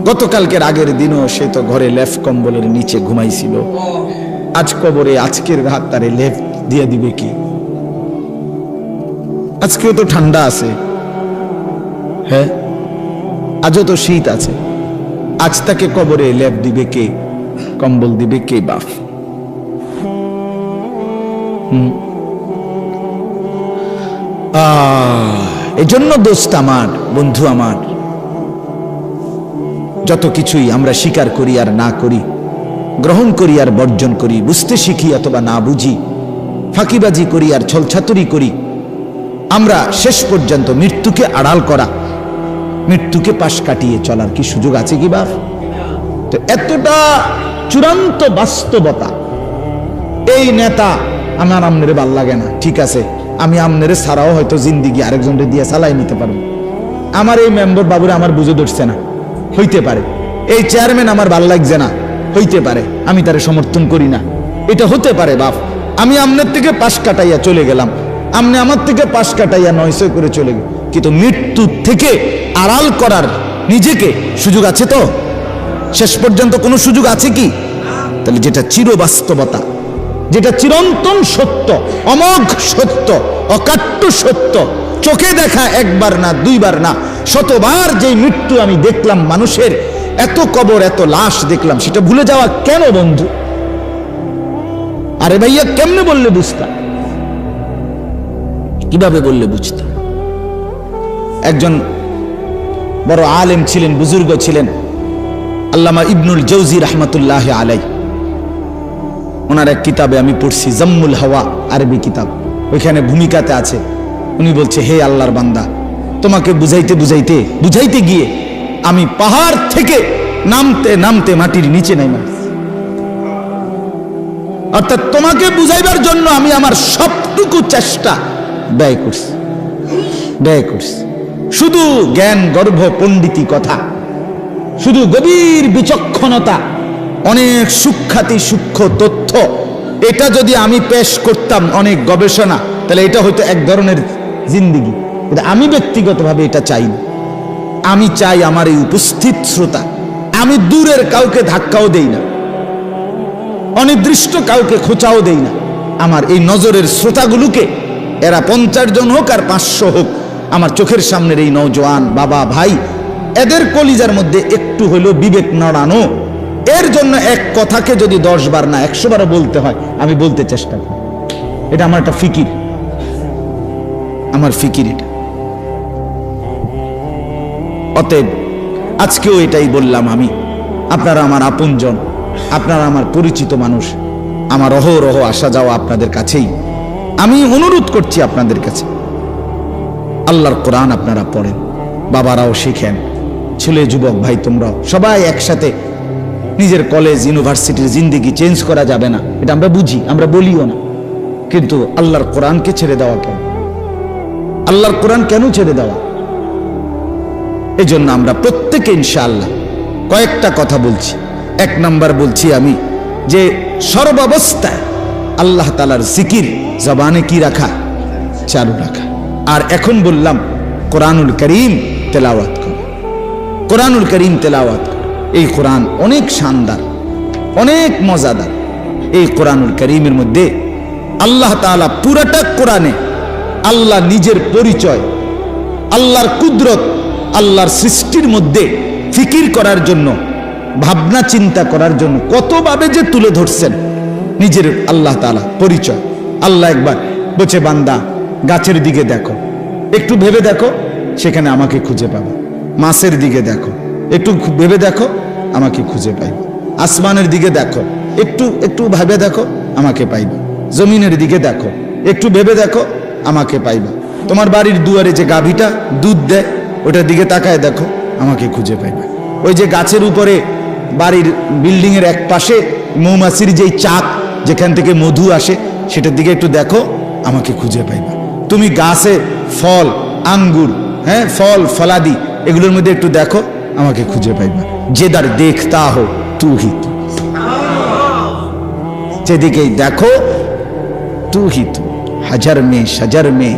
গতকালকের আগের দিনও সে তো ঘরে লেফ কম্বলের নিচে ঘুমাইছিল, আজ কবরে আজকের রাত তারে লেফ দিয়ে দিবে কি? আজকেও তো ঠান্ডা আছে, হ্যাঁ আজও তো শীত আছে, আজ তাকে কবরে লেপ দিবে কে, কম্বল দিবে কে বাপ? এজন্য দোস্ত আমার, বন্ধু আমার, যত কিছুই আমরা স্বীকার করি আর না করি, গ্রহণ করি আর বর্জন করি, বুঝতে শিখি অথবা না বুঝি, ফাঁকিবাজি করি আর ছলছাতুরি করি, আমরা শেষ পর্যন্ত মৃত্যুকে আড়াল করা, মৃত্যুকে পাশ কাটিয়ে চলার কি সুযোগ আছে কি বাপ? তো এতটা চূড়ান্ত বাস্তবতা, এই নেতা আমার আমনেরে ভাল লাগে না, ঠিক আছে, আমি আমনেরে ছাড়াও হয়তো জিন্দিগি আরেকজনকে দিয়ে চালাই নিতে পারবো। আমার এই মেম্বার বাবুরে আমার বুঝে ধরছে না, হইতে পারে। এই চেয়ারম্যান আমার ভাল লাগছে না, হইতে পারে, আমি তারে সমর্থন করি না, এটা হতে পারে বাপ। আমি আমনের থেকে পাশ কাটাইয়া চলে গেলাম, আমনে আমার থেকে পাশ কাটাইয়া নয়সই করে চলে গেল, কিন্তু মৃত্যু থেকে আড়াল করার নিজেকে সুযোগ আছে তো? শেষ পর্যন্ত কোনো সুযোগ আছে কি? তাহলে যেটা চিরবাস্তবতা, যেটা চিরন্তন সত্য, অমোঘ সত্য, অকাট্য সত্য, চোখে দেখা একবার না দুইবার না শতবার যে মৃত্যু আমি দেখলাম মানুষের, এত কবর এত লাশ দেখলাম, সেটা ভুলে যাওয়া কেন বন্ধু? আরে ভাইয়া কেমনে বললে বুঝতাম? কিভাবে বললে বুঝতাম? একজন বড় আলেম ছিলেন, বুজুর্গ ছিলেন, আল্লামা ইবনুল জৌজি রহমতুল্লাহ আলাই। ওনার এক কিতাবে আমি পড়ছি, জাম্মুল হাওয়া, আরবি কিতাব, ওইখানে ভূমিকাতে আছে, উনি বলছে, হে আল্লাহর বান্দা, তোমাকে বুঝাইতে গিয়ে আমি পাহাড় থেকে নামতে নামতে মাটির নিচে নাইমা, অর্থাৎ তোমাকে বুঝাইবার জন্য আমি আমার সবটুকু চেষ্টা ব্যয় করছি। শুধু জ্ঞান গর্ভ পণ্ডিতি কথা, শুধু গভীর বিচক্ষণতা, অনেক সূক্ষ্মাতি সূক্ষ্ম তথ্য, এটা যদি আমি পেশ করতাম, অনেক গবেষণা, তাহলে এটা হয়তো এক ধরনের জিন্দিগি। কিন্তু আমি ব্যক্তিগতভাবে এটা চাই না। আমি চাই আমার এই উপস্থিত শ্রোতা, আমি দূরের কাউকে ধাক্কাও দেই না, অনির্দিষ্ট কাউকে খোঁচাও দেই না, আমার এই নজরের শ্রোতাগুলোকে, এরা 50 জন হোক আর 500 হোক, আমার চোখের সামনের এই নওজোয়ান বাবা ভাই, এদের কলিজার মধ্যে একটু হইলেও বিবেক নড়ানো, এর জন্য এক কথাকে যদি 10 বার না 100 বারও বলতে হয়, আমি বলতে চেষ্টা করি। এটা আমার একটা ফিকির, আমার ফিকির এটা। অতএব আজকেও এটাই বললাম, আমি, আপনারা আমার আপনজন, আপনারা আমার পরিচিত মানুষ, আমার অহরহ আসা যাওয়া আপনাদের কাছেই। আমি অনুরোধ করছি আপনাদের কাছে, আল্লাহর কোরআন আপনারা পড়েন, বাবারাও শিখেন, ছেলে যুবক ভাই তোমরা সবাই একসাথে। নিজের কলেজ ইউনিভার্সিটির জিন্দিগি চেঞ্জ করা যাবে না, এটা আমরা বুঝি, আমরা বলিও না, কিন্তু আল্লাহর কোরআনকে ছেড়ে দেওয়া কেন? আল্লাহর কোরআন কেন ছেড়ে দেওয়া? এই জন্য আমরা প্রত্যেকে ইনশাআল্লাহ কয়েকটা কথা বলছি। 1 নাম্বার বলছি আমি, যে সর্বাবস্থায় আল্লাহ তাআলার জিকির জবানে কি রাখা? চালু রাখা। আর এখন বললাম কোরআনুল কারীম তেলাওয়াত করা, কোরআনুল কারীম তেলাওয়াত করা। এই কোরআন অনেক শানদার, অনেক মজাদার। এই কোরআনুল কারীমের মধ্যে আল্লাহ তাআলা পুরাটা কোরআনে আল্লাহ নিজের পরিচয়, আল্লাহর কুদরত, আল্লাহর সৃষ্টির মধ্যে ফিকির করার জন্য, ভাবনা চিন্তা করার জন্য কতভাবে যে তুলে ধরছেন নিজের আল্লাহ তাআলা পরিচয়। আল্লাহ একবার বলছে, বান্দা গাছের দিকে দেখো, একটু ভেবে দেখো, সেখানে আমাকে খুঁজে পাবে। মাছের দিকে দেখো, একটু ভেবে দেখো, আমাকে খুঁজে পাইবে। আসমানের দিকে দেখো, একটু ভেবে দেখো, আমাকে পাইবে। জমিনের দিকে দেখো, একটু ভেবে দেখো, আমাকে পাইবে। তোমার বাড়ির দুয়ারে যে গাভীটা দুধ দেয়, ওটার দিকে তাকায় দেখো, আমাকে খুঁজে পাইবে। ওই যে গাছের উপরে বাড়ির বিল্ডিং এর এক পাশে মৌমাছির যেই চাক, যেখান থেকে মধু আসে, সেটার দিকে একটু দেখো, আমাকে খুঁজে পাইবে। তুমি গাছে ফল, আঙ্গুর, হ্যাঁ, ফল ফলাদি, এগুলোর মধ্যে একটু দেখো, আমাকে খুঁজে পাইবা। যেদার দেখতা হো তু হি তু, যেদিকেই দেখো তু হি তু, হাজার মে সাজার মে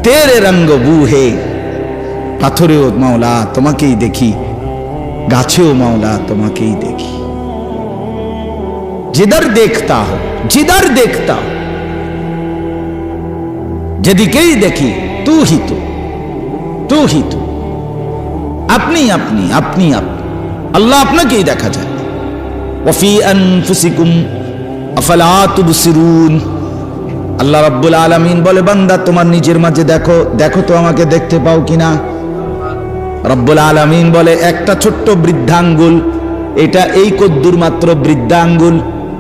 তেরে রঙ্গ বু হে, পাথরেও মাওলা তোমাকেই দেখি, গাছেও মাওলা তোমাকেই দেখি। जिधर देखता हो, जिधर देखता हो, যেদিকেই দেখি তু হি তু, তু হি তু, আপনি আপনি আপনি আপনি, আল্লাহ আপনাকেই দেখা যায়। ওয়াফি আনফুসিকুম আফালা তুবসিরুন, আল্লাহ রাব্বুল আলামিন বলে বান্দা তোমার নিজের মাঝে দেখো, দেখো তো আমাকে দেখতে পাও কিনা। রব্বুল আলামিন বলে একটা ছোট্ট বৃদ্ধাঙ্গুল, এটা এই কদ্দুর মাত্র বৃদ্ধাঙ্গুল,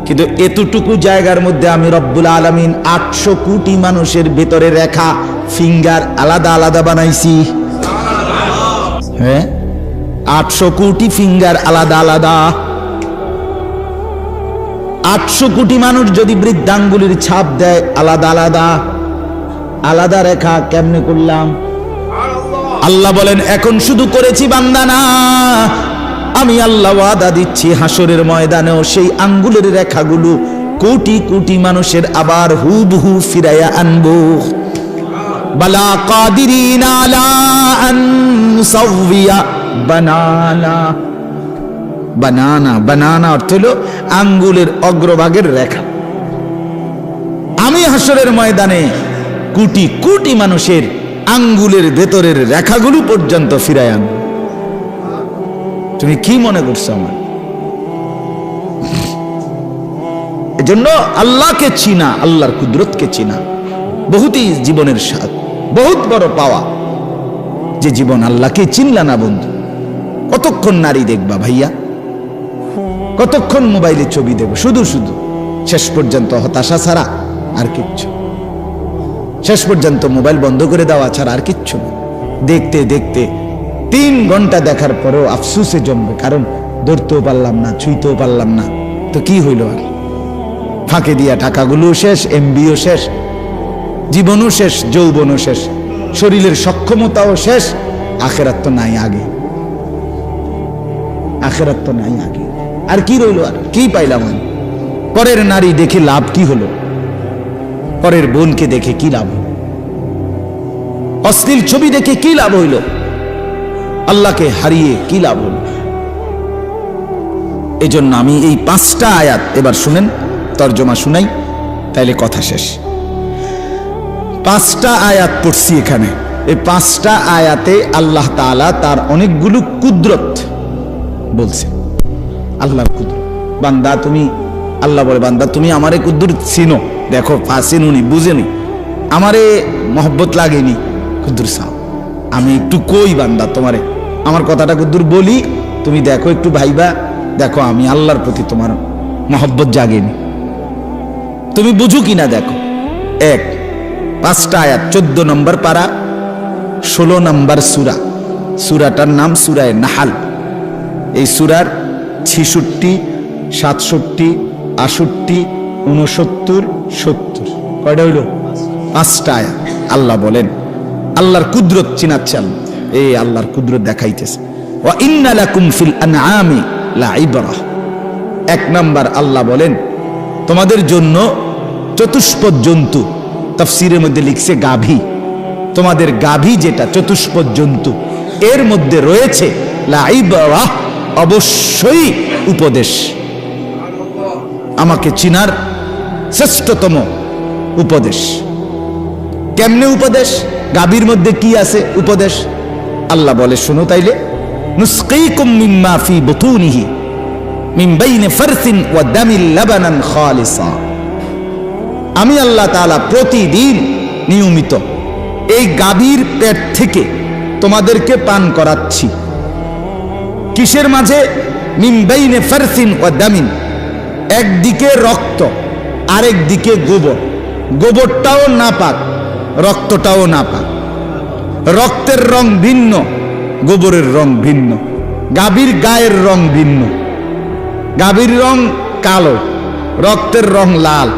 কিন্তু এতটুকু জায়গার মধ্যে আমি রব্বুল আলামিন 800 কোটি মানুষের ভেতরে রেখা ফিঙ্গার আলাদা আলাদা বানাইছি। হ্যাঁ, 800 কোটি ফিঙ্গার আলাদা আলাদা। 800 কোটি মানুষ যদি বৃদ্ধাঙ্গুলির ছাপ দেয় আলাদা আলাদা, আলাদা রেখা কেমনে করলাম? আল্লাহ বলেন এখন শুধু করেছি বান্দা না, আমি আল্লাহ ওয়াদা দিচ্ছি হাসরের ময়দানেও সেই আঙ্গুলের রেখাগুলো কোটি কোটি মানুষের আবার হুবহু ফিরাইয়া আনবো। বালা কাদিরিনা আলা আন নুসাউইয়া বানানা, বানানা, বানানা অর্থ হলো আঙ্গুলের অগ্রভাগের রেখা। আমি হাসরের ময়দানে কোটি কোটি মানুষের আঙ্গুলের ভেতরের রেখাগুলো পর্যন্ত ফিরাই আনবো। তুমি কি মনে করছো আমার? এজন্য আল্লাহকে চিনা, আল্লাহর কুদরতকে চিনা বহুতই জীবনের স্বাদ, বহুত বড় পাওয়া। যে জীবন আল্লাহকে চিনলা না বন্ধু, কতক্ষণ নারী দেখবা ভাইয়া, কতক্ষণ মোবাইলে ছবি দেব শুধু শুধু, শেষ পর্যন্ত হতাশা ছাড়া আর কিচ্ছু, শেষ পর্যন্ত মোবাইল বন্ধ করে দেওয়া ছাড়া আর কিচ্ছু না। দেখতে দেখতে 3 ঘন্টা দেখার পরেও আফসুসে জমবে, কারণ ধরতেও পারলাম না, ছুঁইতেও পারলাম না, তো কি হইল আর? ফাঁকে দিয়া টাকাগুলো শেষ, এমবিও শেষ, জীবনও শেষ, যৌবনও শেষ, শরীরের সক্ষমতাও শেষ, আখেরাত তো নাই আগে, আখেরাত তো নাই আগে, আর কি রইল? আর কি পাইলাম আমি? পরের নারী দেখে লাভ কি হলো? পরের বোনকে দেখে কি লাভ হলো? অশ্লীল ছবি দেখে কি লাভ হইল? আল্লাহকে হারিয়ে কি লাভ হল? এজন্য আমি এই 5টা আয়াত এবার শুনেন, তর্জমা শুনাই, তাইলে কথা শেষ। 5টা আয়াত পড়ছি এখানে। এই 5টা আয়াতে আল্লাহ তাআলা তার অনেকগুলো কুদরত বলছে, আল্লাহর কুদরত। বান্দা তুমি, আল্লাহ বলে বান্দা তুমি আমারে কুদরত চিনো, দেখো ফাসিনুনি, বুঝেনি, আমারে মহব্বত লাগেনি, কুদরত চাও। আমি একটু কই বান্দা তোমারে, আমার কথাটা কুদুর বলি, তুমি দেখো একটু ভাইবা, দেখো আমি আল্লাহর প্রতি তোমার মহব্বত জাগেনি, তুমি বুঝো কিনা দেখো। 5টা আয়াত, 14 নম্বর পারা, 16 নম্বর সূরা। সূরাটার নাম সূরায়ে নাহাল। এই সূরার 66, 67, 68, 69, 70 কয়টা হইল? 5টা আয়াত। আল্লাহ বলেন আল্লাহর কুদরত চিনাচ্ছে, আল্লাহ এই আল্লাহর কুদরত দেখাইতেছে। ওয়া ইন্না লাকুম ফিল আনআমি লাইবরা। 1 নাম্বার আল্লাহ বলেন তোমাদের জন্য চতুষ্পদ জন্তু, তাফসীরের মধ্যে লিখছে গাভী, তোমাদের গাভী যেটা চতুষ্পদ জন্তু, এর মধ্যে রয়েছে লাইবরা, অবশ্যই উপদেশ, আমাকে চিনার শ্রেষ্ঠতম উপদেশ। কেমনে উপদেশ? গাভীর মধ্যে কি আছে উপদেশ? আল্লাহ বলে শোনো তাইলে, নুসকিকুম মিম্মা ফি বুতুনিহি মিন বাইনি ফারসিন ওয়া দামিল লাবানান খালিসা। আমি আল্লাহ তাআলা প্রতিদিন নিয়মিত এই গাভীর পেট থেকে তোমাদেরকে পান করাচ্ছি। কিসের মাঝে? মিন বাইনি ফারসিন ওয়া দামিন, একদিকে রক্ত, আরেক দিকে গোবর। গোবরটাও নাপাক, রক্তটাও নাপাক। রক্তের রং ভিন্ন, গোবরের রং ভিন্ন। গাভীর গায়ের রং ভিন্ন, গাভীর রং কালো, রক্তের রং লাল,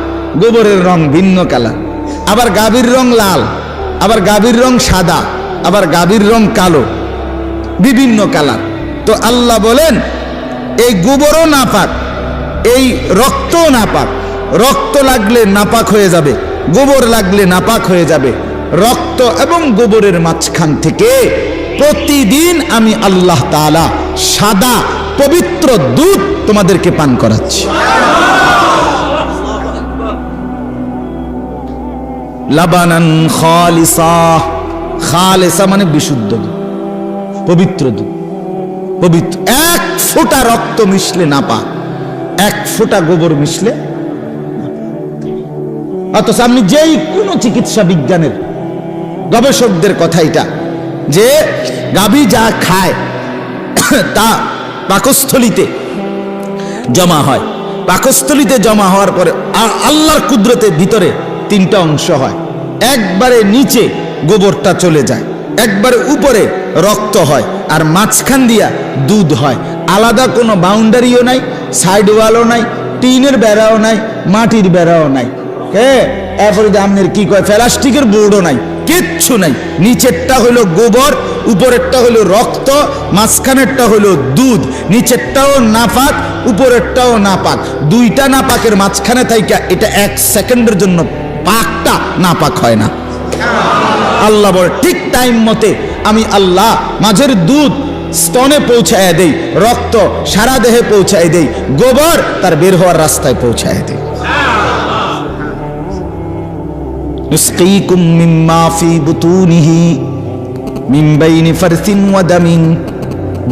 গোবরের রং ভিন্ন কালার। আবার গাভীর রং লাল, আবার গাভীর রং সাদা, আবার গাভীর রং কালো, বিভিন্ন কালার। তো আল্লাহ বলেন এই গোবরও নাপাক, এই রক্তও নাপাক। রক্ত লাগলে নাপাক হয়ে যাবে, গোবর লাগলে নাপাক হয়ে যাবে। রক্ত এবং গোবরের মাঝখান থেকে প্রতিদিন আমি আল্লাহ তাআলা সাদা পবিত্র দুধ তোমাদেরকে পান করাচ্ছি। লাবানান খালিসা, খালিসা মানে বিশুদ্ধ দুধ, পবিত্র দুধ, পবিত্র। এক ফোঁটা রক্ত মিশলে না পাক, এক ফোঁটা গোবর মিশলে। অথচ আপনি যেই কোনো চিকিৎসা বিজ্ঞানের গবেষকদের কথা এটা, যে গাভী যা খায় তা পাকস্থলিতে জমা হয়, পাকস্থলিতে জমা হওয়ার পরে আল্লাহর কুদরতের ভিতরে তিনটা অংশ হয়। একবারে নিচে গোবরটা চলে যায়, একবারে উপরে রক্ত হয়, আর মাঝখান দিয়া দুধ হয়। আলাদা কোনো বাউন্ডারিও নাই, সাইড ওয়ালও নাই, টিনের বেড়াও নাই, মাটির বেড়াও নাই। এরপরে আপনার কি কয় প্লাস্টিকের বোর্ডও নাই, কিচ্ছু নাই। নিচেরটা হলো গোবর, উপরেরটা হলো রক্ত, মাঝখানেরটা হলো দুধ। নিচেরটাও নাপাক, উপরেরটাও নাপাক। দুইটা নাপাকের মাঝখানে থাইকা এটা 1 সেকেন্ডের জন্য পাকটা নাপাক হয় না। আল্লাহ বলে ঠিক টাইম মতে আমি আল্লাহ মাঝের দুধ স্তনে পৌঁছায় দেই, রক্ত সারা দেহে পৌঁছায় দেই, গোবর তার বের হওয়ার রাস্তায় পৌঁছায় দেই। নুসকিকুম মিম্মা ফি বুতুনিহি মিন বাইনি ফারসিন ওয়া দামিন,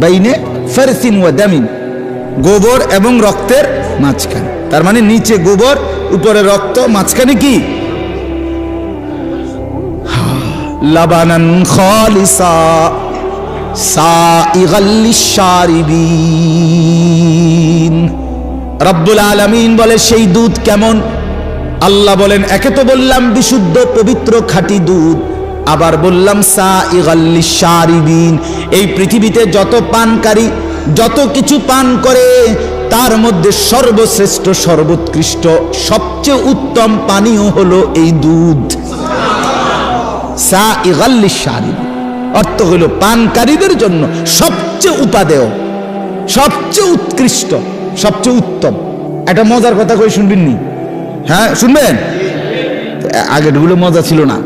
বাইনে ফারসিন ওয়া দামিন, গোবর এবং রক্তের মাঝখানে। তার মানে নিচে গোবর, উপরে রক্ত, মাঝখানে কি? লাবানান খালিসা সাইগাল লিশারিবিন। রব্বুল আলামিন বলে সেই দুধ কেমন? আল্লাহ বলেন একে তো বললাম বিশুদ্ধ পবিত্র খাঁটি দুধ, আবার বললাম সাইগাল লিশারিবিন। এই পৃথিবীতে যত পানকারী যত কিছু পান করে তার মধ্যে সর্বশ্রেষ্ঠ, সর্বোৎকৃষ্ট, সবচেয়ে উত্তম পানীয় হলো এই দুধ। সাইগাল লিশারিবিন অর্থ হলো পানকারীদের জন্য সবচেয়ে উপাদেয়, সবচেয়ে উৎকৃষ্ট, সবচেয়ে উত্তম। একটা মজার কথা কই, শুনবেন নি? হ্যাঁ শুনবেন? আগের গুলো মজা ছিল না?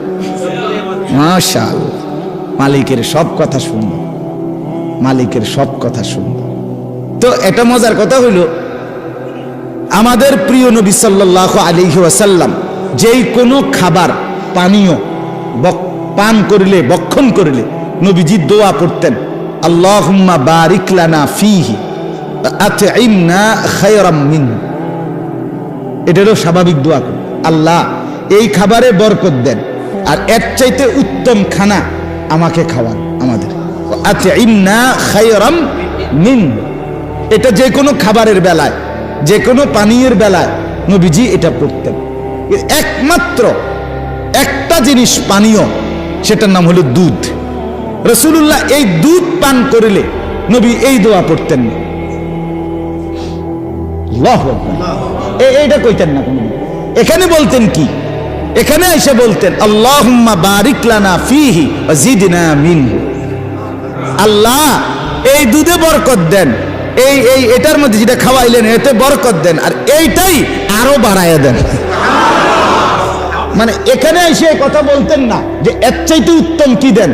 মাশাআল্লাহ, মালিকের সব কথা শুনবেন, মালিকের সব কথা শুনবেন। তো এটা মজার কথা হইল, আমাদের প্রিয় নবী সাল্লাল্লাহু আলাইহি ওয়াসাল্লাম যেই কোনো খাবার পানীয় পান করিলে, বক্ষণ করিলে নবীজি দোয়া পড়তেন, আল্লাহুম্মা বারিক লানা ফীহি আতইমনা খায়রাম মিনহু। এটা হলো স্বাভাবিক দোয়া। আল্লাহ এই খাবারে বরকত দেন, আর এর চাইতে উত্তম খানা আমাকে খাওয়ান, আমাদের। আতইমনা খায়রাম মিনহু, এটা যে কোনো খাবারের বেলায়, যে কোনো পানীয়ের বেলায় নবীজি এটা পড়তেন। একমাত্র একটা জিনিস পানীয়, সেটার নাম হলো দুধ। রাসূলুল্লাহ এই দুধ পান করিলে নবী এই দোয়া পড়তেন না। আল্লাহু আকবার, এইটা কইতেন না কোনো। এখানে বলতেন কি? এখানে এসে বলতেন আল্লাহুম্মা বারিক লানা ফীহি ওয়া জিদনা মিনহু। আল্লাহ এই দুধে বরকত দেন, এটার মধ্যে যেটা খাওয়াইলেন এতে বরকত দেন, আর এইটাই আরো বাড়ায়া দেন। মানে এখানে এসে কথা বলতেন না যে এর চাইতে উত্তম কি দেন,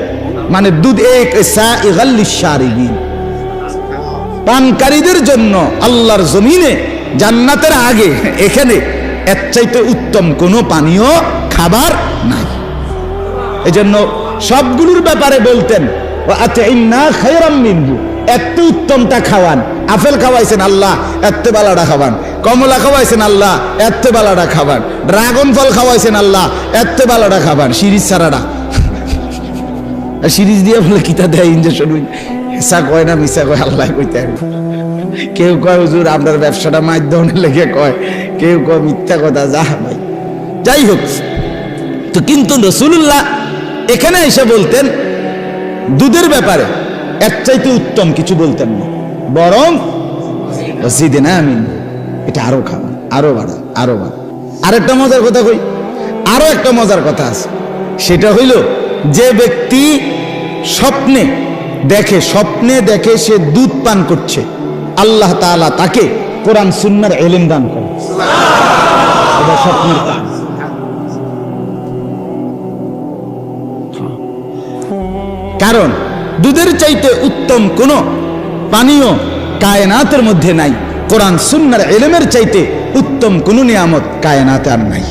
মানে দুধ। সাইগাল লিশারিবিন, পানকারীদের জন্য আল্লাহর জমিনে জান্নাতের আগে এখানে এর চাইতে উত্তম কোনো পানীয় খাবার নাই। এজন্য সবগুলোর ব্যাপারে বলতেন আতইমনা খায়রাম মিনহু, এত উত্তমটা খাওয়ান। আপেল খাওয়াইছেন আল্লাহ, এত বালাটা খাওয়ান। কমলা খাওয়াইছেন আল্লাহ, এত বালাটা খাওয়ান। ড্রাগন ফল খাওয়াইছেন আল্লাহ, এত বালাটা খাওয়ান। সিরিজ ছাড়াটা, সিরিজ দিয়ে বলে কিতা দেয় ইঞ্জেকশন, হেসা কয় না মিশা কয়, আল্লাহ কইতে। কেউ কয় হুজুর আপনার ব্যবসাটা মাধ্যমের লেগে কয়, কেউ কয় মিথ্যা কথা। যা ভাই, যাই হোক। তো কিন্তু রাসূলুল্লাহ এখানে এসে বলতেন দুধের ব্যাপারে এর চাইতে উত্তম কিছু বলতেন না, বরং জিদনা মিনহু, এটা আরো খাওয়া, আরো বাড়া, আরো বাড়া। আরেকটা মজার কথা কই, আরো একটা মজার কথা আছে। সেটা হইল যে ব্যক্তি স্বপ্নে দেখে সে দুধ পান করছে, আল্লাহ তাআলা তাকে কোরআন সুন্নাহর ইলম দান করেন। এটা স্বপ্নের কাজ। কারণ দুধের চাইতে উত্তম কোনো পানীয় কায়নাতের মধ্যে নাই। কোরআন সুন্নাহর ইলমের চাইতে উত্তম কোনো নিয়ামত কায়নাতে আর নাই।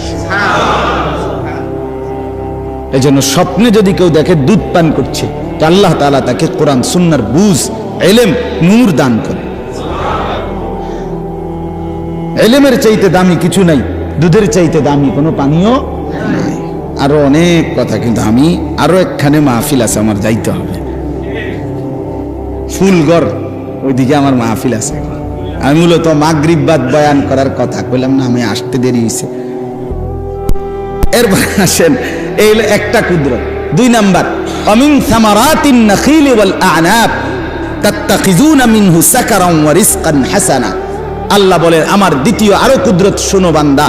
এজন্য স্বপ্নে যদি কেউ দেখে দুধ পান করছে, তো আল্লাহ তাআলা তাকে কোরআন সুন্নাহর বুঝ, ইলম, নূর দান করে। ইলমের চাইতে দামি কিছু নাই, দুধের চাইতে দামি কোনো পানীয় নাই। আরো অনেক কথা, কিন্তু আমি আরো একখানে মাহফিল আছে, আমার যাইতে হবে। ফুলগড় ওইদিকে আমার মাহফিল আছে। আমি মূলত মাগরিব বাদ বয়ান করার কথা কইলাম না, আমি আসতে দেরি হয়েছে। এরপর আসেন, এই একটা কুদরত। 2 নাম্বার, অমিন সামারাতিন নাখিল ওয়াল আ'নাব তাত্তাখিজুনা মিনহু সাকারান ওয়া রিজকান হাসানা। আল্লাহ বলেন, আমার দ্বিতীয় আরো কুদরত শোনো বান্দা,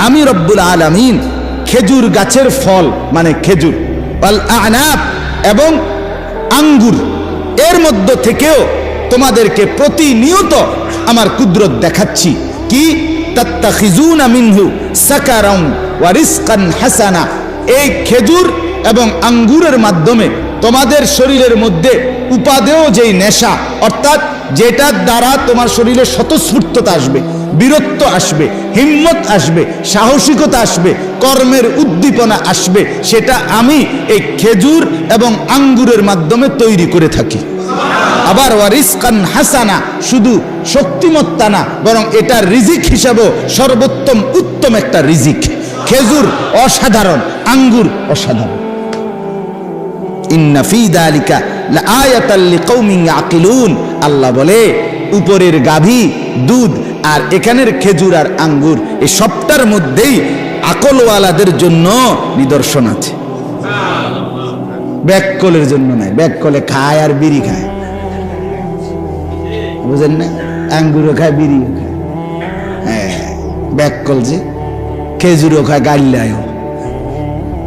আমি রব্বুল আলামিন খেজুর গাছের ফল মানে খেজুর, ওয়াল আ'নাব এবং আঙ্গুর, এর মধ্য থেকেও তোমাদেরকে প্রতিনিয়ত আমার কুদরত দেখাচ্ছি। কি? তাত্তাখিজুনা মিনহু সাকারান ওয়া রিজকান হাসানা। এই খেজুর এবং আঙ্গুরের মাধ্যমে তোমাদের শরীরের মধ্যে উপাদেয় যেই নেশা, অর্থাৎ যেটার দ্বারা তোমার শরীরে স্বতঃস্ফূর্ততা আসবে, বীরত্ব আসবে, হিম্মত আসবে, সাহসিকতা আসবে, কর্মের উদ্দীপনা আসবে, সেটা আমি এই খেজুর এবং আঙ্গুরের মাধ্যমে তৈরি করে থাকি। আবার ওয়ারিসকান হাসানা, শুধু শক্তিমত্তা না, বরং এটা রিজিক হিসাবেও সর্বোত্তম উত্তম একটা রিজিক। খেজুর অসাধারণ, আঙ্গুর অসাধারণ। ইন্না ফি যালিকা লাআয়াতাল লিকাউমিন ইয়াকিলুন। আল্লাহ বলে, উপরের গাভী, দুধ আর এখানের খেজুর আর আঙ্গুর, এই সবটার মধ্যেই আকলওয়ালাদের জন্য নিদর্শন আছে। ব্যাককলের জন্য নাই, ব্যাককলে খায় আর বিড়ি খায়, বুঝেন না? আঙ্গুরও খায়, বিড়িও খায়। হ্যাঁ, ব্যাককল যে খেজুরও খায়, গাল্লায়ও,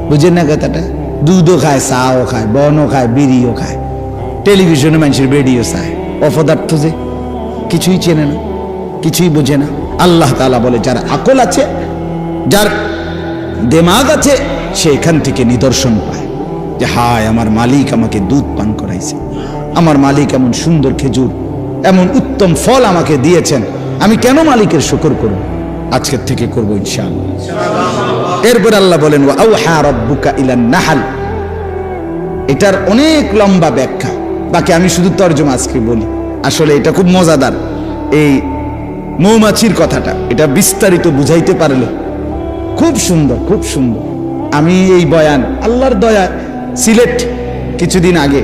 বুঝেন না কথাটা? দুধও খায়, চাও খায়, বনও খায়, বিড়িও খায়, টেলিভিশনে মানুষের বেডিও চায়। অপদার্থ যে কিছুই চেনে না, কিছুই বোঝে না। আল্লাহ তাআলা বলে, যার আকল আছে, যার দিমাগ আছে, সে এখান থেকে নিদর্শন পায় যে হায়, আমার মালিক আমাকে দুধ পান করাইছে, আমার মালিক এমন সুন্দর খেজুর, এমন উত্তম ফল আমাকে দিয়েছেন, আমি কেন মালিকের শুকর করব? আজকের থেকে করব ইনশাআল্লাহ। এরপর আল্লাহ বলেন, ওয়া আওহা রাব্বুকা ইলান নাহল। এটার অনেক লম্বা ব্যাখ্যা, বাকি আমি শুধু তরজমা আজকে বলি। আসলে এটা খুব মজাদার, এই মৌমাছির কথাটা, এটা বিস্তারিত বুঝাইতে পারলে খুব সুন্দর, খুব সুন্দর। আমি এই বয়ান আল্লাহর দয়া সিলেট কিছুদিন আগে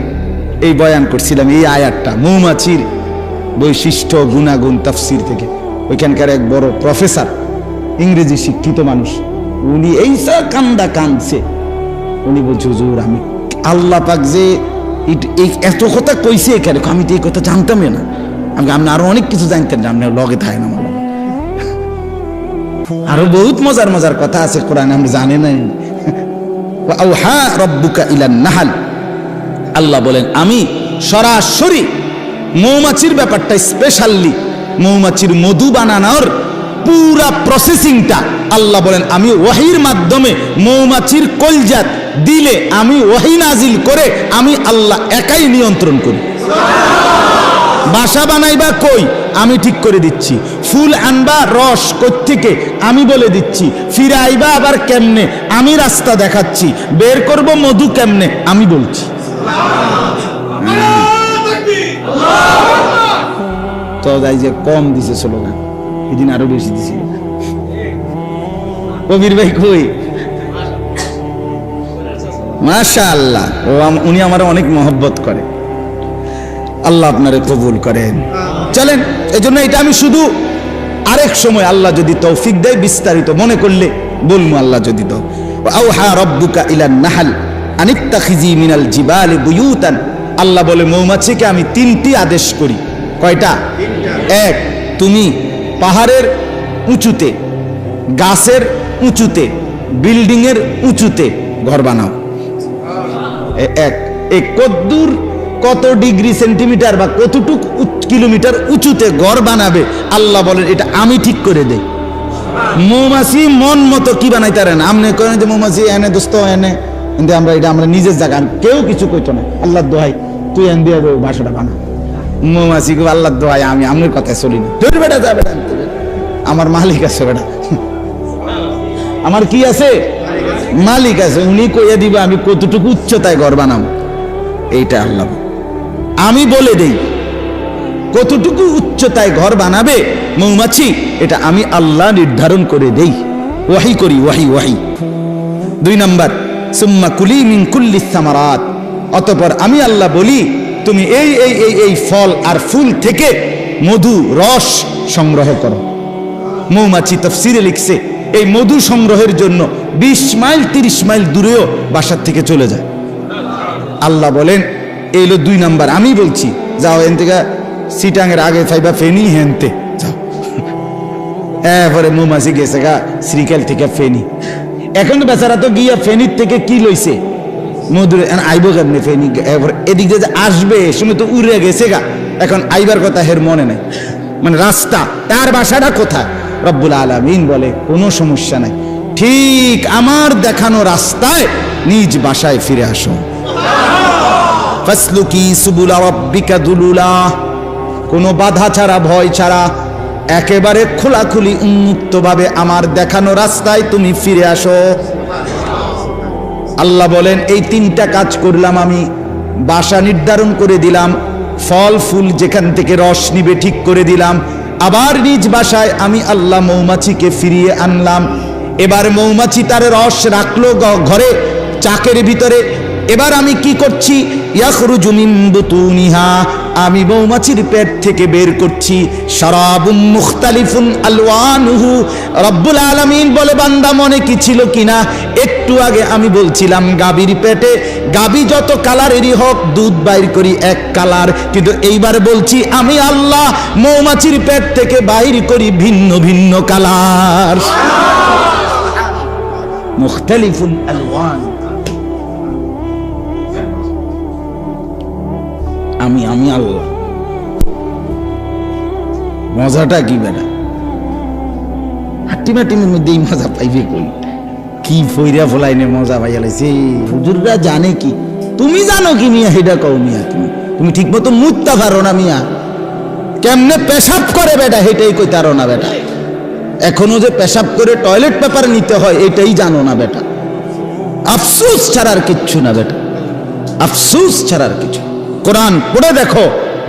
এই বয়ান করছিলাম, এই আয়াতটা মৌমাছির বৈশিষ্ট্য গুণাগুণ তাফসীর থেকে। ওইখানকার এক বড় প্রফেসর, ইংরেজি শিক্ষিত মানুষ, উনি এই কান্দা কাঁদছে। উনি বলছে, হুজুর, আমি আল্লাহ পাক যে এত কথা কইছে এখানে, আমি তো এই কথা জানতামই না। আপনি আরো অনেক কিছু জানতেন না, আপনি লগে থাকেন আমার। আরো বহুত মজার মজার কথা আছে কোরআনে, আমরা জানি না। আওহা রাব্বুকা ইলান নাহল। আল্লাহ বলেন, আমি সরাসরি মৌমাছির ব্যাপারটা স্পেশালি, মৌমাছির মধু বানানোর পুরা প্রসেসিংটা আল্লাহ বলেন আমি ওয়াহির মাধ্যমে মৌমাছির কলজাত দিলে আমি ওয়াহি নাজিল করে আমি আল্লাহ একাই নিয়ন্ত্রণ করি। বাসা বানাইবা কই, আমি ঠিক করে দিচ্ছি। ফুল আনবা রস কোত্থেকে, আমি বলে দিচ্ছি। ফিরে আইবা আবার কেমনে, আমি রাস্তা দেখাচ্ছি। বের করব মধু কেমনে, আমি বলছি। তো যাই যে কম দিছে স্লোগান, এদিন আরো বেশি দিছি। কবির ভাই কই? মাশাআল্লাহ, উনি আমার অনেক মহব্বত করে। আল্লাহ আপনারে কবুল করেন। চলেন, এই জন্য এটা আমি শুধু আরেক সময় আল্লাহ যদি তৌফিক দেয় বিস্তারিত মনে করলে বলবো, আল্লাহ যদি দাও। আওহা রাব্বুকা ইলান নাহল আনিত্তাখিজি মিনাল জিবালি বুয়ুতান। আল্লাহ বলে মৌমাছিকে আমি 3টি আদেশ করি। কয়টা? 1, তুমি পাহাড়ের উঁচুতে, গাছের উঁচুতে, বিল্ডিং এর উঁচুতে ঘর বানাও। 1, এই কদ্দুর কত ডিগ্রি সেন্টিমিটার বা কতটুক কিলোমিটার উঁচুতে ঘর বানাবে আল্লাহ বলেন এটা আমি ঠিক করে দেই। মৌমাছি মন মতো কি বানাইতে পারে না। আপনি করেন যে মৌমাছি এনে দোস্ত এনে, কিন্তু আমরা এটা আমরা নিজের জায়গা, কেউ কিছু কইতো না। আল্লাহর দোহাই তুই এন দিয়ে বাসাটা বানা। মৌমাছি গো আল্লাহ দোয়ায় আমি আমার কথা চলি না। তোর বেটা যা বেটা, আমার মালিক আছে বেটা, আমার কি আছে? মালিক আছে, উনি কইয়া দিবে আমি কতটুকু উচ্চতায় ঘর বানাবো। এইটা আল্লাহ, আমি বলে দেই কতটুকু উচ্চতায় ঘর বানাবে মৌমাছি, এটা আমি আল্লাহ নির্ধারণ করে দেই, ওয়াহি করি, ওয়াহি। 2 নাম্বার, সুম্মা কুলি মিন কুল্লিস সামারাত, অতঃপর আমি আল্লাহ বলি তুমি এই ফল আর ফুল থেকে মধু রস সংগ্রহ করো। মৌমাছি তাফসীরে লিখছে এই মধু সংগ্রহের জন্য 20 মাইল 30 মাইল দূরেও বাসার থেকে চলে যায়। আল্লাহ বলেন এই হলো 2 নাম্বার, আমি বলছি যাও এন থেকে সিটাঙের আগে ফাইবা ফেনি হেনতে যাও। এরপরে মৌমাছি গেছে গা শ্রীকাল থেকে ফেনি। এখন বেচারা তো গিয়া ফেনির থেকে কি লইছে মধুরে, আইব কেমনে ফেনি, এদিক দিয়ে আসবে শুনে তো উড়ে গেছে গা, এখন আইবার কথা হের মনে নাই, মানে রাস্তা তার বাসাটা কোথায়। রব্বুল আলামিন বলে কোনো সমস্যা নাই, ঠিক আমার দেখানো রাস্তায় নিজ বাসায় ফিরে আসো। ফাসলুকি সুবুলা রাব্বিকা দুলুলা, কোনো বাধা ছাড়া ভয় ছাড়া একেবারে খোলাখুলি উন্মুক্ত ভাবে আমার দেখানো রাস্তায় তুমি ফিরে আসো। আল্লাহ বলেন এই 3টা কাজ করলাম আমি, বাসা নির্ধারণ করে দিলাম, ফল ফুল যেখান থেকে রস নিবে ঠিক করে দিলাম, আবার নিজ বাসায় আমি আল্লাহ মৌমাছিকে ফিরিয়ে আনলাম। এবার মৌমাছি তার রস রাখলো ঘরে চাকের ভিতরে, এবার আমি কি করছি, ইয়াখরুজু মিন বুতুনিহা, আমি মৌমাছির পেট থেকে বের করছি শারাবুম মুখতালিফুন আলওয়ানুহু। রব্বুল আলামিন বলে বান্দা মনে কি ছিল কিনা, একটু আগে আমি বলছিলাম গাভীর পেটে গাভী যত কালারেরই হোক দুধ বাইর করি এক কালার, কিন্তু এইবার বলছি আমি আল্লাহ মৌমাছির পেট থেকে বাইর করি ভিন্ন ভিন্ন কালার। মুখতালিফুন আলওয়ান, আমি আল্লাহ। মজাটা কি বেটা, হাট্টিমাটিমের মধ্যেই মজা পাইবে কই, কি ফইরা ফলাইনে মজা পাইয়া লাইছে। হুজুররা জানে কি, তুমি জানো কি মিয়া, হেডা কও মিয়া, তুমি ঠিক মতো মুততে পারো না মিয়া, কেমনে পেশাব করে বেটা হেটাই কইতে পারো না বেটা, এখনো যে পেশাব করে টয়লেট পেপার নিতে হয় এটাই জানো না বেটা। আফসোস ছাড়ার কিচ্ছু না বেটা, আফসোস ছাড়ার কিছু। কোরআন পড়ে দেখো,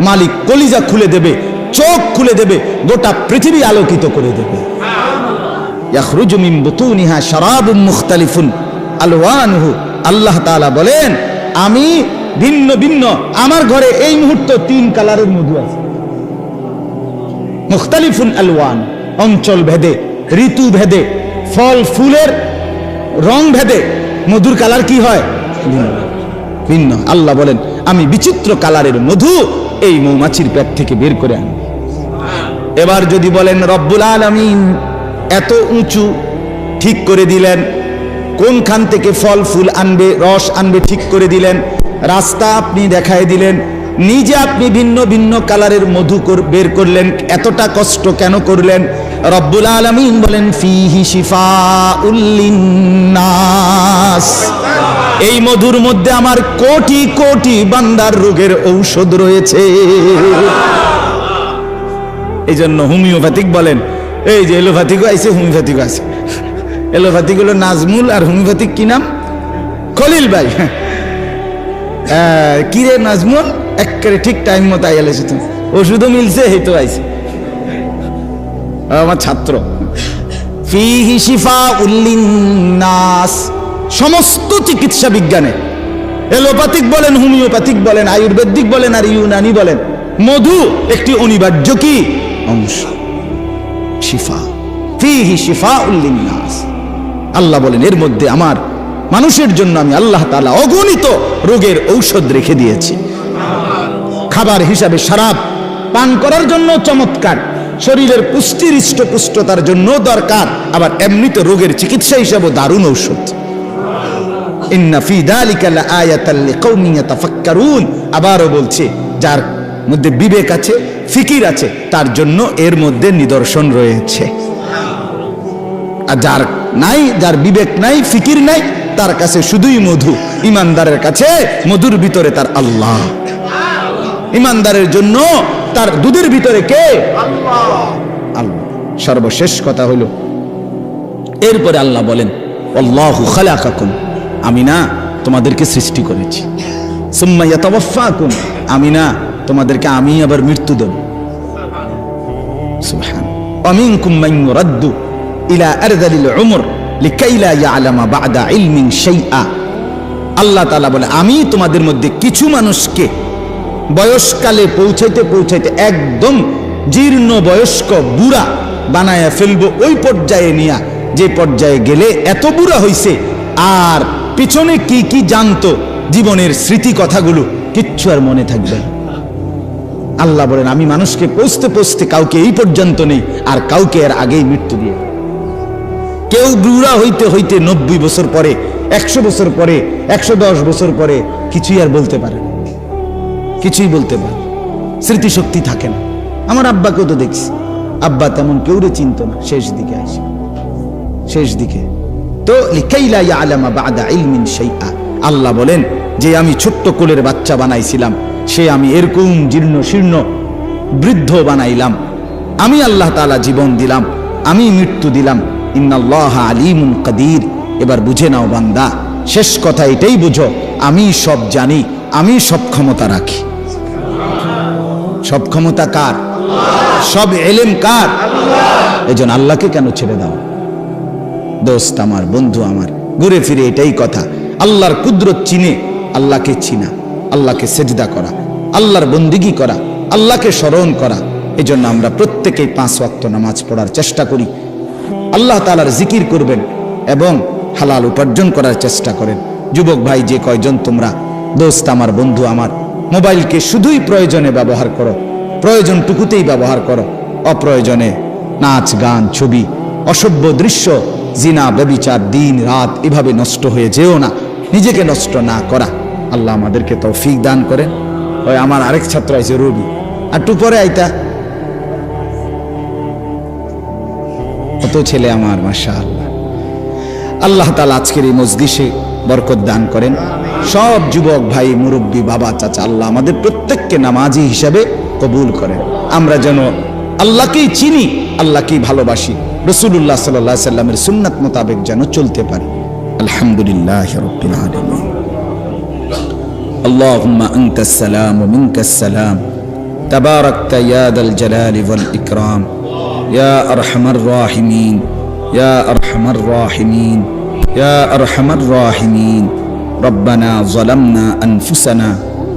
মালিক কলিজা খুলে দেবে, চোখ খুলে দেবে, গোটা পৃথিবী আলোকিত করে দেবে। ইয়াখরুজু মিন বুতুনিহা শারাবুম মুখতালিফুন আলওয়ানুহু, আল্লাহ তাআলা বলেন আমি ভিন্ন ভিন্ন, আমার ঘরে এই মুহূর্তে 3 কালারের মধু আছে। মুখতালিফুন আলওয়ান, অঞ্চল ভেদে, ঋতু ভেদে, ফল ফুলের রং ভেদে মধুর কালার কি হয় ভিন্ন। আল্লাহ বলেন আমি বিচিত্র কালারের মধু এই মৌমাছির পেট থেকে বের করে আনি। এবার যদি বলেন রব্বুল আলামিন এত উঁচু ঠিক করে দিলেন, কোনখান থেকে ফল ফুল আনবে রস আনবে ঠিক করে দিলেন, রাস্তা আপনি দেখায় দিলেন, নিজে আপনি ভিন্ন ভিন্ন কালারের মধু বের করলেন, এতটা কষ্ট কেন করলেন? রব্বুল আলামিন বলেন ফিহি শিফাউল লিন্নাস, এই মধুর মধ্যে আমার কোটি কোটি বান্দার রোগের ঔষধ রয়েছে। এই জন্য হোমিওপ্যাথিক বলেন, এই যে এলোপ্যাথিকও আছে হোমিওপ্যাথিকও আছে, এলোপ্যাথিক হলো নাজমুল আর হোমিওপ্যাথিক কি নাম? খলিল ভাই। কিরে নাজমুল, একেবারে ঠিক টাইম মতো আইয়া লেছে, তুমি ওষুধও মিলছে, এই তো আইছে আমার ছাত্র। ফিহি শিফাউল লিন্নাস, সমস্ত চিকিৎসা বিজ্ঞানে এলোপ্যাথিক বলেন, হোমিওপ্যাথিক বলেন, আয়ুর্বেদিক বলেন আর ইউনানি বলেন, মধু একটি অনিবার্য কি অংশ। শিফা, ফিহি শিফাউল লিন্নাস, আল্লাহ বলেন এর মধ্যে আমার মানুষের জন্য আমি আল্লাহ তাআলা অগণিত রোগের ঔষধ রেখে দিয়েছি। খাবার হিসাবে শরাব পান করার জন্য চমৎকার, শরীরের পুষ্টির হৃষ্টপুষ্টতার জন্য দরকার, আবার এমনিতে রোগের চিকিৎসা হিসাবে দারুণ ঔষধ। ইন্না ফি যালিকা লাআয়াতাল লিকাউমিন ইয়াতাফাক্কারুন, আবারও বলছে যার মধ্যে বিবেক আছে, ফিকির আছে, তার জন্য এর মধ্যে নিদর্শন রয়েছে। আর যার নাই, যার বিবেক নাই, ফিকির নাই, তার কাছে শুধুই মধু। ইমানদারের কাছে মধুর ভিতরে তার আল্লাহ। ইমানদারের জন্য তার দুধের ভিতরে কে? আল্লাহ। সর্বশেষ কথা হলো, এরপরে আল্লাহ বলেন আল্লাহু খালাকাকুম, আমি না তোমাদেরকে সৃষ্টি করেছি। সুম্মা ইয়াতাওয়াফাকুম, আমি না তোমাদেরকে আমি আবার মৃত্যু দেব। সুবহান। ওয়ামিনকুম মান ইউরাদ্দু ইলা আরযালিল উমর লিকাই লা ইয়ালামা বা'দা ইলমিন শাইআ। আল্লাহ তাআলা বলে, আমি তোমাদের মধ্যে কিছু মানুষকে বয়সকালে পৌঁছাইতে পৌঁছাইতে একদম জীর্ণ বয়স্ক বুড়া বানায়া ফেলবো, ওই পর্যায়ে নিয়া, যে পর্যায়ে গেলে এত বুড়া হইছে আর পিছনে কি কি জানতো, জীবনের স্মৃতি কথাগুলো কিচ্ছু আর মনে থাকবে না। আল্লাহ বলেন, আমি মানুষকে পৌঁছতে পৌঁছতে কাউকে এই পর্যন্ত নেই, আর কাউকে এর আগেই মৃত্যু দিয়ে। কেউ বুড়া হইতে হইতে 90 বছর পরে, 100 বছর পরে, 110 বছর পরে কিছুই আর বলতে পারে না, কিছুই বলতে পারে, স্মৃতিশক্তি থাকে না। আমার আব্বাকেও তো দেখছি, আব্বা তেমন কেউরে চিনত না শেষ দিকে আসে, শেষ দিকে। তো লিকাই লা ইয়ালামা বা'দা ইলমিন শাইআ। আল্লাহ বলেন যে আমি ছোট্ট কোলের বাচ্চা বানাইছিলাম, সে আমি এরকম জীর্ণ শীর্ণ বৃদ্ধ বানাইলাম। আমি আল্লাহ তাআলা জীবন দিলাম, আমি মৃত্যু দিলাম। ইন্নাল্লাহা আলিমুন কাদির। এবার বুঝে নাও বান্দা, শেষ কথা এটাই বুঝো, আমি সব জানি, আমি সব ক্ষমতা রাখি। সব ক্ষমতা কার? সব ইলম কার? এজন্য আল্লাহকে কেন ছেড়ে দাও? দোস্ত আমার, বন্ধু আমার, ঘুরে ফিরে এটাই কথা। আল্লাহর কুদরত চিনে আল্লাহকে চিনা, আল্লাহকে সেজদা করা, আল্লাহর বন্দিগি করা, আল্লাহকে স্মরণ করা। এজন্য আমরা প্রত্যেকেই 5 ওয়াক্ত নামাজ পড়ার চেষ্টা করি, আল্লাহ তাআলার জিকির করবেন এবং হালাল উপার্জন করার চেষ্টা করেন। যুবক ভাই যে কয়জন তোমরা, দোস্ত আমার, বন্ধু আমার, মোবাইলকে শুধুই প্রয়োজনে ব্যবহার করো, প্রয়োজনটুকুতেই ব্যবহার করো। অপ্রয়োজনে নাচ গান, ছবি, অসভ্য দৃশ্য, জিনা, ব্যভিচার, দিন রাত এভাবে নষ্ট হয়ে যেও না, নিজেকে নষ্ট না করা। আল্লাহ আমাদেরকে তৌফিক দান করেন। ওই আমার আরেক ছাত্র আছে রবি, আর একটু পরে আইতা, কত ছেলে আমার, মাশাআল্লাহ। আল্লাহ তাআলা আজকের এই মজলিসে বরকত দান করেন। সব যুবক ভাই, মুরব্বী, বাবা, চাচা, আল্লাহ আমাদের প্রত্যেককে নামাজি হিসাবে কবুল করেন। আমরা যেন আল্লাহকেই চিনি, আল্লাহকেই ভালোবাসি, রাসূলুল্লাহ সাল্লাল্লাহু আলাইহি সাল্লামের সুন্নাত মোতাবেক যেন চলতে পারি। আলহামদুলিল্লাহি রাব্বিল আলামিন। আল্লাহুম্মা আনতাস সালাম ওয়া মিনকাস সালাম, তাবারাকতা ইয়া দাল জালালি ওয়াল ইকরাম, ইয়া আরহামার রাহিমিন, ইয়া আরহামার রাহিমিন, ইয়া আরহামার রাহিমিন। রব্বানা যালামনা আনফুসানা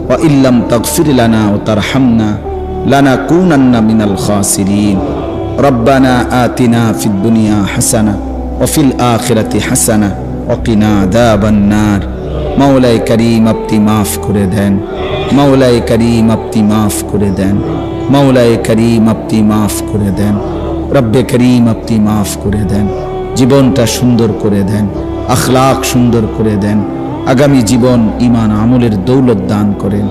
ওয়া ইল্লাম তাগফির লানা ওয়া তারহামনা লানাকুনান্না মিনাল খাসিরিন। রব্বানা আতিনা ফিদ দুনিয়া হাসানা ওয়া ফিল আখিরাতি হাসানা ওয়া কিনা আযাবান নার। মাওলাই করিম আপনি মাফ করে দেন, মাওলাই করিম আপনি মাফ করে দেন, মাওলাই করিম আপনি মাফ করে দেন, রব্বে করিম আপনি মাফ করে দেন। জীবনটা সুন্দর করে দেন, আখলাক সুন্দর করে দেন, আগামী জীবন ঈমান আমলের দৌলত দান করেন,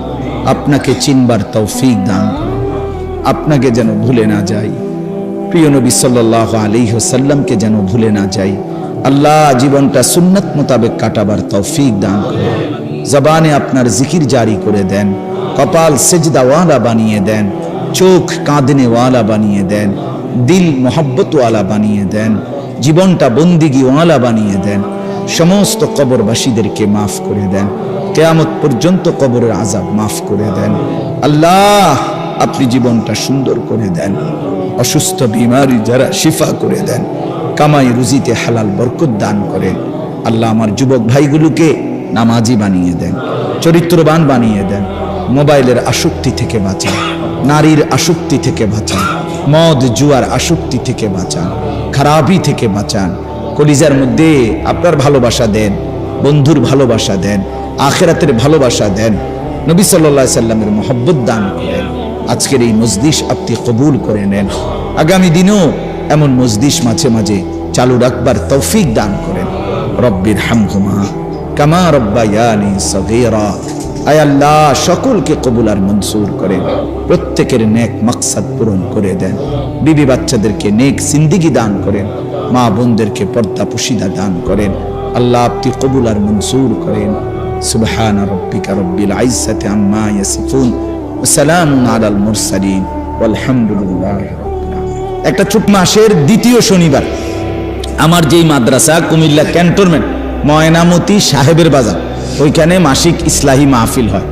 আপনাকে চিনবার তৌফিক দান করেন, আপনাকে যেন ভুলে না যাই, প্রিয় নবী সাল্লাল্লাহু আলাইহি ওয়াসাল্লামকে যেন ভুলে না যাই। আল্লাহ জীবনটা সুন্নাত মোতাবেক কাটাবার তৌফিক দান করেন, জবানে আপনার জিকির জারি করে দেন, কপাল সেজদাওয়ালা বানিয়ে দেন, চোখ কাঁদনেওয়ালা বানিয়ে দেন, দিল মোহব্বতওয়ালা বানিয়ে দেন, জীবনটা বন্দিগিওয়ালা বানিয়ে দেন। সমস্ত কবরবাসীদেরকে মাফ করে দেন, কিয়ামত পর্যন্ত কবরের আযাব মাফ করে দেন। আল্লাহ আপনি জীবনটা সুন্দর করে দেন, অসুস্থ বিমারি যারা শিফা করে দেন, কামাই রুজিতে হালাল বরকত দান করেন। আল্লাহ আমার যুবক ভাইগুলোকে নামাজি বানিয়ে দেন, চরিত্রবান বানিয়ে দেন, মোবাইলের আসক্তি থেকে বাঁচান, নারীর আসক্তি থেকে বাঁচান, মদ জুয়ার আসক্তি থেকে বাঁচান, খারাপি থেকে বাঁচান। কলিজার মধ্যে আপনার ভালোবাসা দেন, বন্ধুর ভালোবাসা দেন, আখিরাতের ভালোবাসা দেন, নবী সাল্লাল্লাহু আলাইহি সাল্লামের মহব্বত দান করেন। আজকের এই মজলিস আপনি কবুল করে নেন, আগামী দিনেও এমন মজলিস মাঝে মাঝে চালু রাখবার তৌফিক দান করেন। রব্বির হামহুমা কামা রব্বায়ানি সগীরা। আয় আল্লাহ সকলকে কবুল আর মনসুর করেন, প্রত্যেকের নেক মাকসাদ পূরণ করে দেন, বিবি বাচ্চাদেরকে নেক জিন্দেগি দান করেন, মা বোনদেরকে পর্দা পুশিদা দান করেন। আল্লাহ আপনি কবুল আর মনসুর করেন। সুবহান রাব্বিকা রব্বিল ইজ্জাতি আম্মা ইয়াসিফুন ওয়া সালামুন আলাল মুরসালিন ওয়ালহামদুলিল্লাহি রাব্বিল আলামিন। একটা ছোট মাসের দ্বিতীয় শনিবার আমার যেই মাদ্রাসা কুমিল্লা ক্যান্টনমেন্ট ময়নামতি সাহেবের বাজার, ওইখানে মাসিক ইসলাহি মাহফিল হয়।